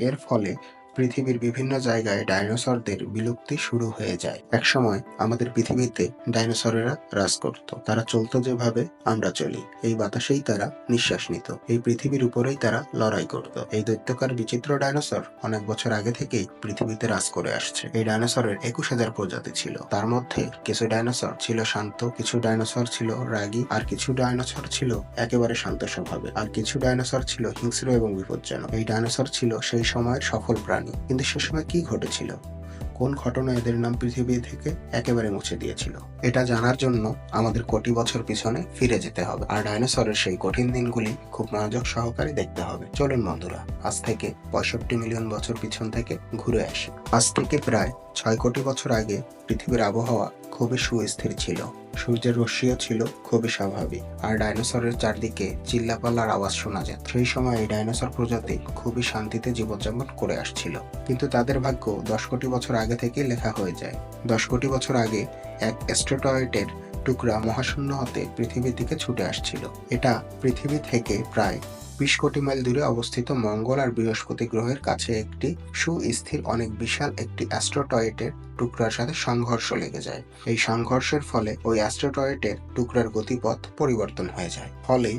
এর ফলে পৃথিবীর বিভিন্ন জায়গায় ডাইনোসরদের বিলুপ্তি শুরু হয়ে যায়। একসময় আমাদের পৃথিবীতে ডাইনোসরেরা রাজ করত। তারা চলতো যেভাবে আমরা চলি, এই বাতাসেই তারা নিঃশ্বাস নিত, এই পৃথিবীর উপরেই তারা লড়াই করত। এই দৈত্যকার বিচিত্র ডাইনোসর অনেক বছর আগে থেকেই পৃথিবীতে রাজ করে আসছে। এই ডাইনোসরের 21,000 প্রজাতি ছিল। তার মধ্যে কিছু ডাইনোসর ছিল শান্ত, কিছু ডাইনোসর ছিল রাগী, আর কিছু ডাইনোসর ছিল একেবারে শান্ত স্বভাবে, আর কিছু ডাইনোসর ছিল হিংস্র এবং বিপজ্জনক। এই ডাইনোসর ছিল সেই সময়ের সফল প্রাণী। কিন্তু সে সময় কি ঘটেছিল? কোন ঘটনা এদের নাম পৃথিবী থেকে একেবারে মুছে দিয়েছিল? এটা জানার জন্য আমাদের কোটি বছর পিছনে ফিরে যেতে হবে, আর ডাইনোসরের সেই কঠিন দিনগুলি খুব মনোযোগ সহকারে দেখতে হবে। চলুন বন্ধুরা, আজ থেকে 65 মিলিয়ন বছর পিছন থেকে ঘুরে আসি। আজ থেকে প্রায় 6 কোটি বছর আগে পৃথিবীর আবহাওয়া খুবই সুস্থির ছিল। সূর্যের রশ্মিও ছিল খুবই স্বাভাবিক, আর ডাইনোসরের চারদিকে চিল্লাপাল্লার আওয়াজ শোনা যেত। সেই সময় এই ডাইনোসর প্রজাতি খুবই শান্তিতে জীবনযাপন করে আসছিল। কিন্তু তাদের ভাগ্য 10 কোটি বছর আগে থেকেই লেখা হয়ে যায়। 10 কোটি বছর আগে এক অ্যাস্টেরয়েডের টুকরা মহাশূন্য হতে পৃথিবীর দিকে ছুটে আসছিল। এটা পৃথিবী থেকে প্রায় 20 কোটি মাইল দূরে অবস্থিত মঙ্গল আর বৃহস্পতি গ্রহের কাছে একটি সুস্থির অনেক বিশাল একটি অ্যাস্টেরয়েডের টুকরার সাথে সংঘর্ষ লেগে যায়। এই সংঘর্ষের ফলে ওই অ্যাস্টেরয়েডের টুকরার গতিপথ পরিবর্তন হয়ে যায়। ফলে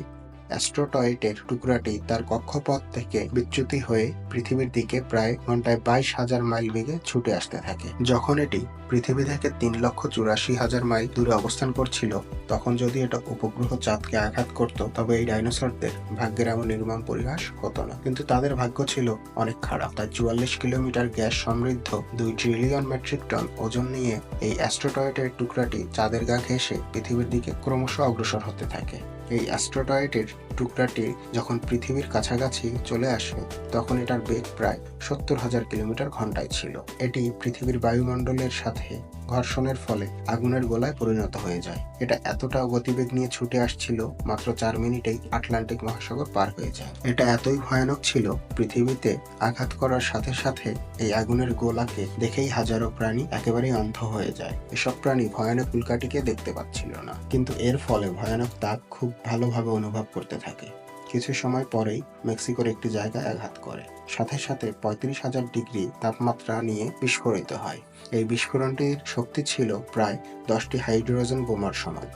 অ্যাস্টেরয়েডের টুকরাটি তার কক্ষপথ থেকে বিচ্যুতি হয়ে পৃথিবীর দিকে প্রায় ঘন্টায় 22,000 মাইল বেগে ছুটে আসতে থাকে। যখন এটি পৃথিবী থেকে 3,84,000 মাইল দূরে অবস্থান করছিল, তখন যদি এটা উপগ্রহ চাঁদকে আঘাত করত, তবে এই ডাইনোসরদের ভাগ্যের এমন নির্মম পরিহাস হতো না। কিন্তু তাদের ভাগ্য ছিল অনেক খারাপ। তাই 44 কিলোমিটার গ্যাস সমৃদ্ধ 2 ট্রিলিয়ন মেট্রিক টন ওজন নিয়ে এই অ্যাস্টেরয়েডের টুকরাটি চাঁদের গা ঘেঁষে পৃথিবীর দিকে ক্রমশ অগ্রসর হতে থাকে। এই অ্যাস্টেরয়েডের টুকরাটি যখন পৃথিবীর কাছাকাছি চলে আসে, তখন এটার বেগ প্রায় 70,000 কিলোমিটার ঘন্টায় ছিল। এটি পৃথিবীর বায়ুমণ্ডলের সাথে ঘর্ষণের ফলে আগুনের গোলায় পরিণত হয়ে যায়। এটা এতটা গতিবেগ নিয়ে ছুটে আসছিল, মাত্র 4 মিনিটেই আটলান্টিক মহাসাগর পার হয়ে যায়। এটা এতই ভয়ানক ছিল, পৃথিবীতে আঘাত করার সাথে সাথে এই আগুনের গোলাকে দেখেই হাজারো প্রাণী একেবারেই অন্ধ হয়ে যায়। এসব প্রাণী ভয়ানক উল্কাটিকে দেখতে পাচ্ছিল না, কিন্তু এর ফলে ভয়ানক তাপ খুব ভালোভাবে অনুভব করতে থাকে। কিছু সময় পরেই মেক্সিকোর একটি জায়গায় আঘাত করে, সাথে সাথে 35,000 ডিগ্রি তাপমাত্রা নিয়ে বিস্ফোরিত হয়। এই বিস্ফোরণটির শক্তি ছিল প্রায় 10টি হাইড্রোজেন বোমার সমান।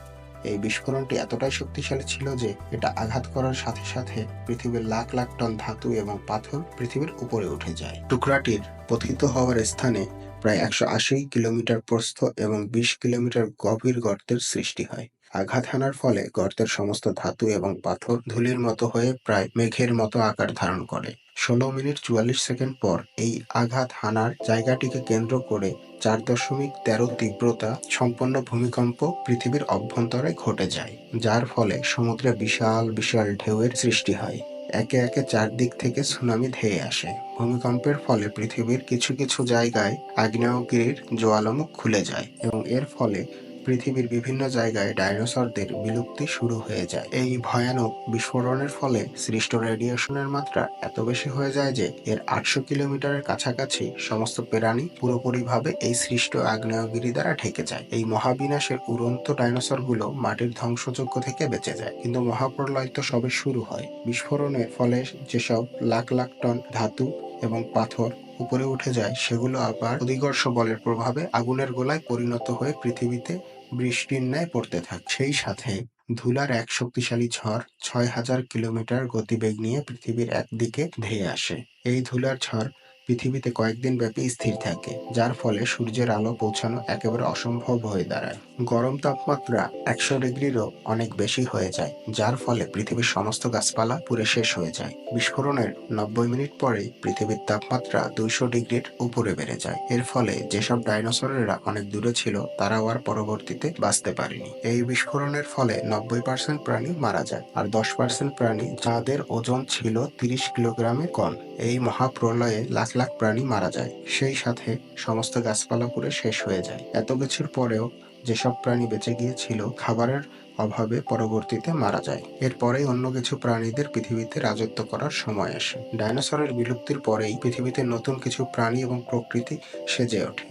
এই বিস্ফোরণটি এতটাই শক্তিশালী ছিল যে এটা আঘাত করার সাথে সাথে পৃথিবীর লাখ লাখ টন ধাতু এবং পাথর পৃথিবীর উপরে উঠে যায়। টুকরাটির পতিত হওয়ার স্থানে প্রায় 180 কিলোমিটার প্রস্থ এবং 20 কিলোমিটার গভীর গর্তের সৃষ্টি হয়। আঘাত হানার ফলে গর্তের সমস্ত ধাতু এবং পাথর ধূলির মতো হয়ে প্রায় মেঘের মতো আকার ধারণ করে। 16 মিনিট 44 সেকেন্ড পর এই আঘাত হানার জায়গাটিকে কেন্দ্র করে 4.13 তীব্রতা সম্পন্ন ভূমিকম্প পৃথিবীর অভ্যন্তরে ঘটে যায়, যার ফলে সমুদ্রে বিশাল বিশাল ঢেউয়ের সৃষ্টি হয়। একে একে চারদিক থেকে সুনামি ধেয়ে আসে। ভূমিকম্পের ফলে পৃথিবীর কিছু কিছু জায়গায় আগ্নেয়গিরির জ্বালামুখ খুলে যায় এবং এর ফলে পৃথিবীর বিভিন্ন জায়গায় ডাইনোসরদের বিলুপ্তি শুরু হয়ে যায়। এই ভয়ানক বিস্ফোরণের ফলে সৃষ্ট রেডিয়েশনের মাত্রা এত বেশি হয়ে যায় যে এর 800 কিলোমিটারের কাছাকাছি সমস্ত প্রাণী পুরোপুরিভাবে এই সৃষ্ট আগ্নেয়গিরি দ্বারা ঢেকে যায়। এই মহাবিনাশের উড়ন্ত ডাইনোসরগুলো মাটির ধ্বংসযজ্ঞ থেকে বেঁচে যায়। কিন্তু মহাপ্রলয় তো সবে শুরু হয়। বিস্ফোরণের ফলে যেসব লাখ লাখ টন ধাতু এবং পাথর উপরে উঠে যায়, সেগুলো আবার অধিঘর্ষ বলের প্রভাবে আগুনের গোলায় পরিণত হয়ে পৃথিবীতে বৃষ্টির ন্যায় পড়তে থাকে। সেই সাথে ধুলার এক শক্তিশালী ঝড় 6,000 কিলোমিটার গতিবেগ নিয়ে পৃথিবীর একদিকে ধেয়ে আসে। এই ধুলার ঝড় পৃথিবীতে কয়েকদিন ব্যাপী স্থির থাকে, যার ফলে সূর্যের আলো পৌঁছানো একেবারে অসম্ভব হয়ে দাঁড়ায়। গরম তাপমাত্রা 100 ডিগ্রিরও অনেক বেশি হয়ে যায়, যার ফলে পৃথিবীর সমস্ত গাছপালা পুড়ে শেষ হয়ে যায়। বিস্ফোরণের 90 মিনিট পরেই পৃথিবীর তাপমাত্রা 200 ডিগ্রির উপরে বেড়ে যায়। এর ফলে যেসব ডাইনোসরেরা অনেক দূরে ছিল, তারাও আর পরবর্তীতে বাঁচতে পারেনি। এই বিস্ফোরণের ফলে 90% প্রাণী মারা যায়, আর 10% প্রাণী যাদের ওজন ছিল 30 কিলোগ্রামের কম। এই মহাপ্রলয়ে লাখ লাখ প্রাণী মারা যায়, সেই সাথে সমস্ত গাছপালা পুড়ে শেষ হয়ে যায়। এত কিছুর পরেও যেসব প্রাণী বেঁচে গিয়েছিল, খাবারের অভাবে পরবর্তীতে মারা যায়। এরপরেই অন্য কিছু প্রাণীদের পৃথিবীতে রাজত্ব করার সময় আসে। ডাইনোসরের বিলুপ্তির পরেই পৃথিবীতে নতুন কিছু প্রাণী এবং প্রকৃতি সেজে ওঠে।